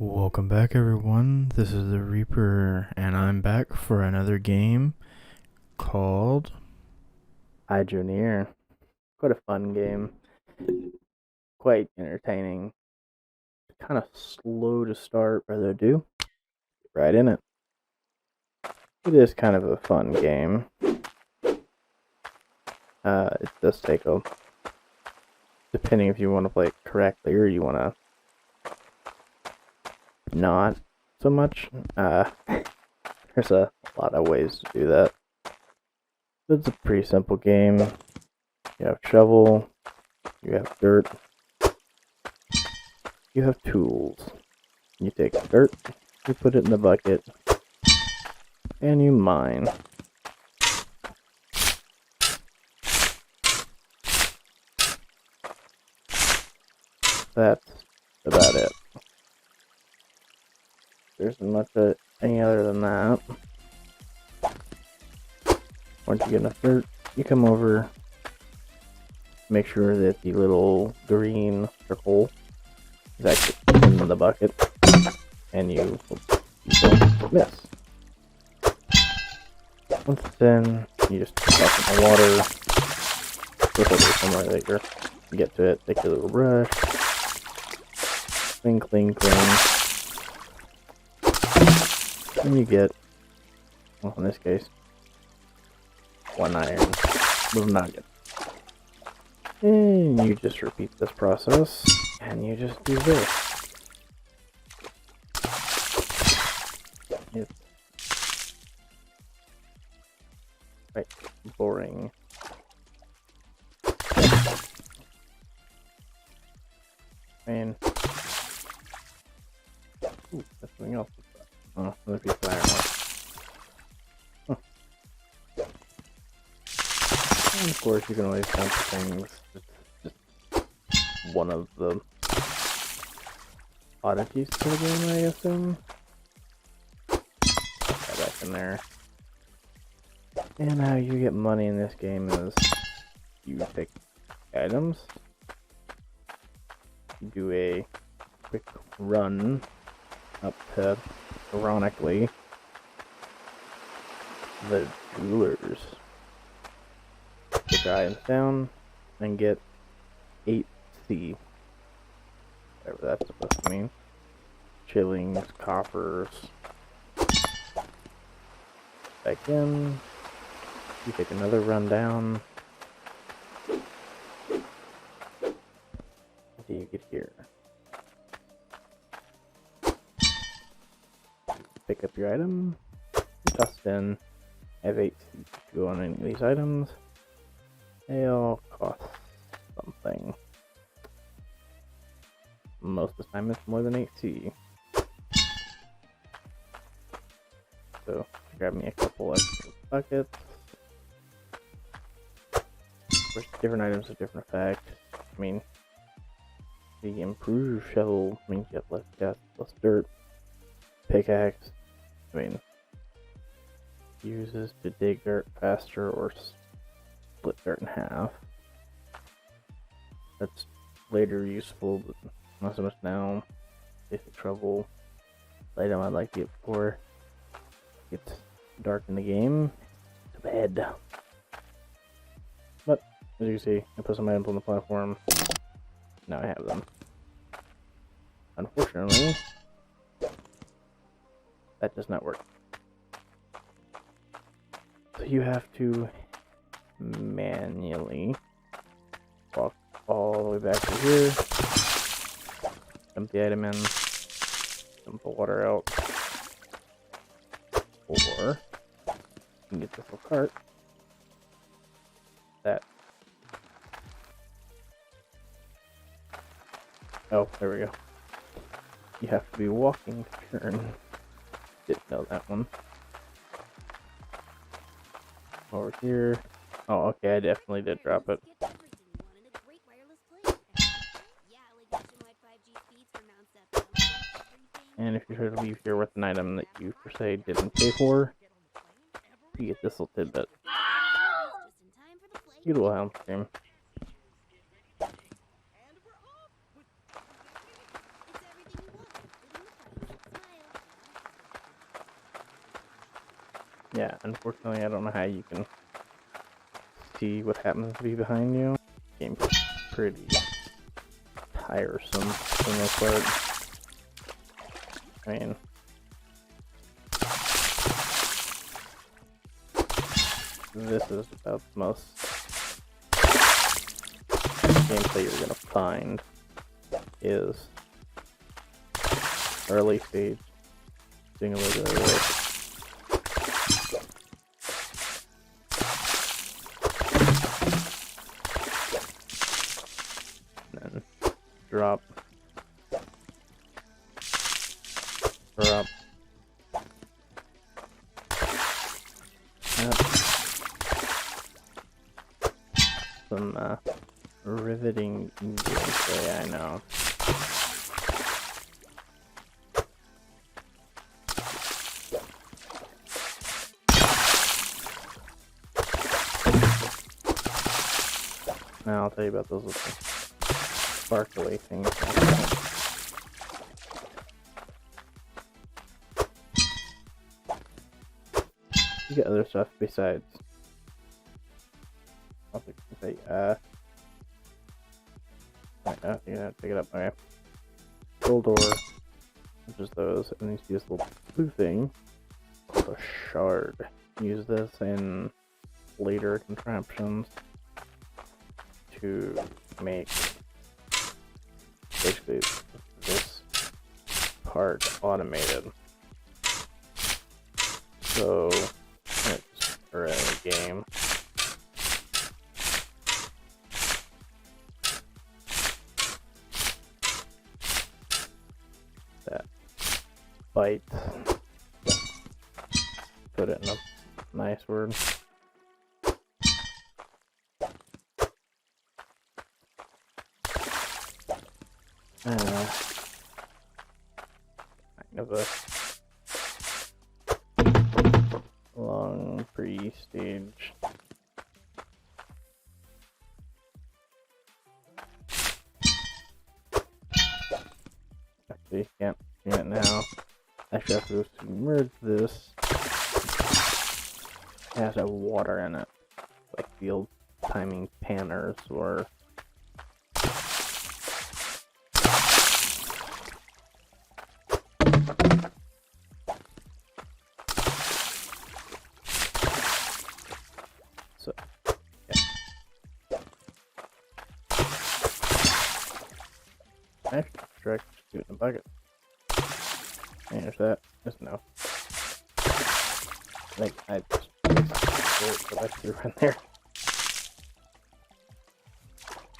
Welcome back, everyone. This is the Reaper, and I'm back for another game called Hydroneer. Quite a fun game, quite entertaining. Kind of slow to start, but they do right in it. It is kind of a fun game. It does take a, depending if you want to play it correctly or you want to not so much. There's a lot of ways to do that. It's a pretty simple game. You have shovel, you have dirt, you have tools. You take dirt, you put it in the bucket, and you mine. That's about it. There's not much any other than that. Once you get enough dirt, you come over, make sure that the little green circle is actually in the bucket, and you don't miss. Once it's in, you just drop it in the water, flip over somewhere that you get to it, take your little brush, clean, clean, clean, and you get, well, in this case, one iron little nugget. And you just repeat this process, and you just do this. It's quite boring. And ooh, that's something else. Oh, another piece of iron. Huh. And of course, you can always jump to things. It's just one of the oddities to the game, I assume. Put that back in there. And how you get money in this game is you pick items, you do a quick run up to, ironically, the jewelers. Put your items down and get 8C, whatever that's supposed to mean. Shillings, coppers. Back in. You take another run down. Until you get here. Pick up your item. Toss it in. Have 8 to go on any of these items. They all cost something. Most of the time it's more than 8C. So grab me a couple extra buckets. Of course, different items have different effect. I mean, the improved shovel means you have less gas, less dirt. Pickaxe, I mean, uses to dig dirt faster or split dirt in half. That's later useful, but not so much now. Basic trouble. Item I'd like to get before it gets dark in the game. To bed. But as you can see, I put some items on the platform. Now I have them. Unfortunately, that does not work. So you have to manually walk all the way back to here, dump the item in, dump the water out, or you can get this little cart that, oh, there we go. You have to be walking to turn. Didn't know that one. Over here. Oh, okay, I definitely did drop it. And if you try to leave here with an item that you, per se, didn't pay for, you get this little tidbit. Cute little helm stream. Yeah, unfortunately, I don't know how you can see what happens to be behind you. The game gets pretty tiresome for the most part. I mean, this is about the most gameplay you're gonna find is early stage single player. And then drop, drop, up. Some riveting gameplay, I know. Now I'll tell you about those little sparkly things. You got other stuff besides. I'll think say, I think you have to pick it up. Okay. Full door, which is those, and then you see this little blue thing called a shard. Use this in later contraptions to make basically this part automated. So it's for a game. That bite. Put it in a nice word. Kind of a long pre-stage. Actually, can't see it now. Actually, I have to submerge this. It has to have water in it, like the old timing panners or. So, yeah. Actually, direct do it in a bucket. There's that. Just no. Like, I just put that through in there.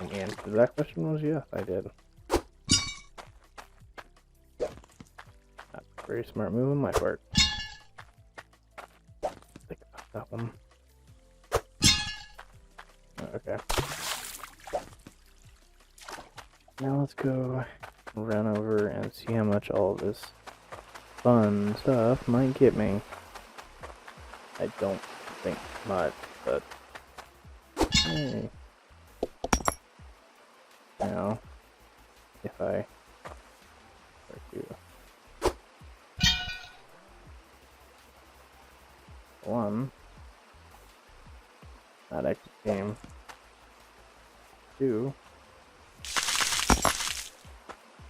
And the answer to that question was yes, I did. Not a very smart move on my part. Think about that one. Okay. Now let's go run over and see how much all this fun stuff might get me. I don't think much, but hey. Now, if I do one, not exit game, 2,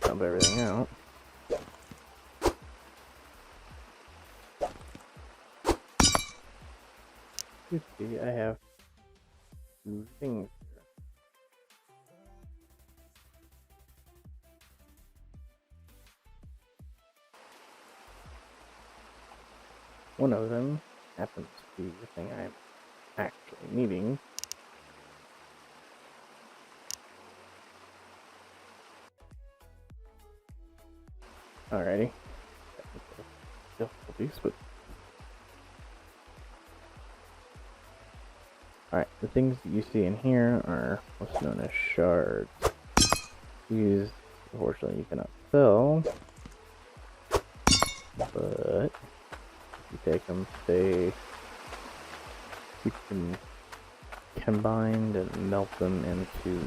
dump everything out. You see, I have 2 things here. One of them happens to be the thing I'm actually needing. Alrighty. Technical difficulties, but alright, the things that you see in here are what's known as shards. These, unfortunately, you cannot sell, but if you take them, they keep them combined and melt them into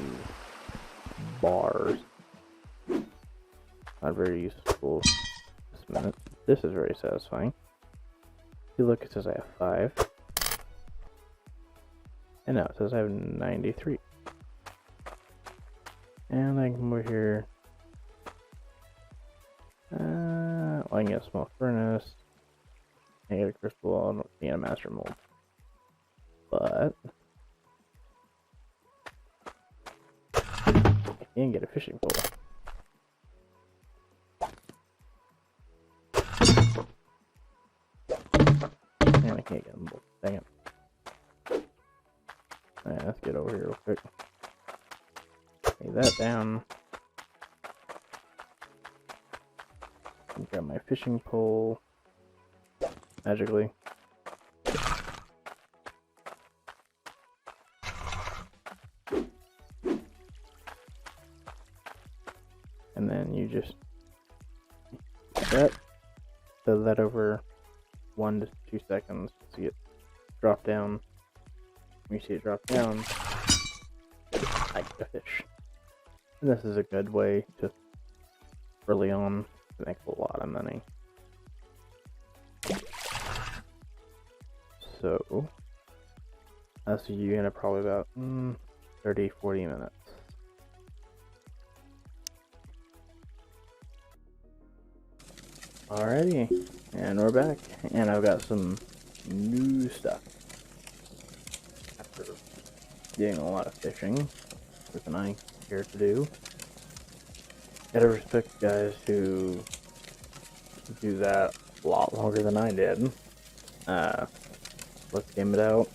bars. Not very useful this minute. This is very satisfying. you look, it says I have 5. And now it says I have 93. And I can come over here. Well, I can get a small furnace. I get a crystal. I don't need a master mold. But I can get a fishing pole. And I can't get them both. Dang it. Alright, let's get over here real quick. Lay that down. Grab my fishing pole. Magically. And then you just set that over 1 to 2 seconds to see it drop down. When you see it drop down, I get a fish. And this is a good way to early on to make a lot of money. So I'll see you in probably about 30-40 minutes. Alrighty, and we're back, and I've got some new stuff. After doing a lot of fishing, which I care to do. Gotta respect guys who do that a lot longer than I did. Let's game it out,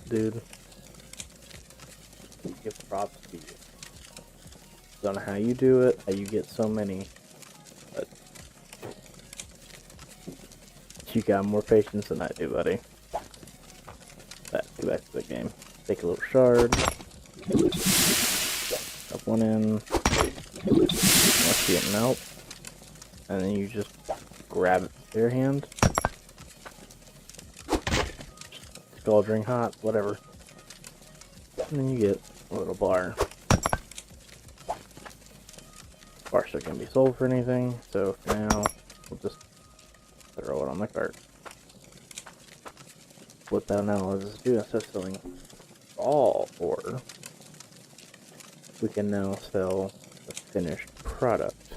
dude. Give props to you. Don't know how you do it, how you get so many, but you got more patience than I do, buddy. Let's go back to the game. Take a little shard. Up one in. Let's see it melt. And then you just grab it with your hand. Scalding hot, whatever. And then you get a little bar. Bars are going to be sold for anything, so for now, we'll just throw it on the cart. What that now is do instead of selling all ore, we can now sell the finished product.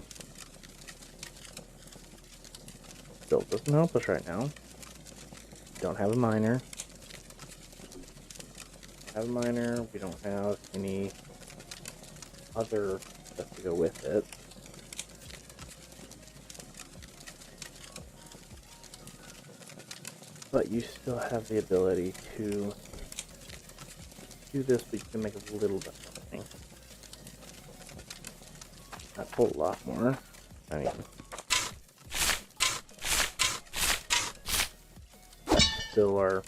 Still doesn't help us right now. Don't have a miner. We don't have any other stuff to go with it. But you still have the ability to do this, but you can make a little bit of money. Not a whole lot more. I mean, still are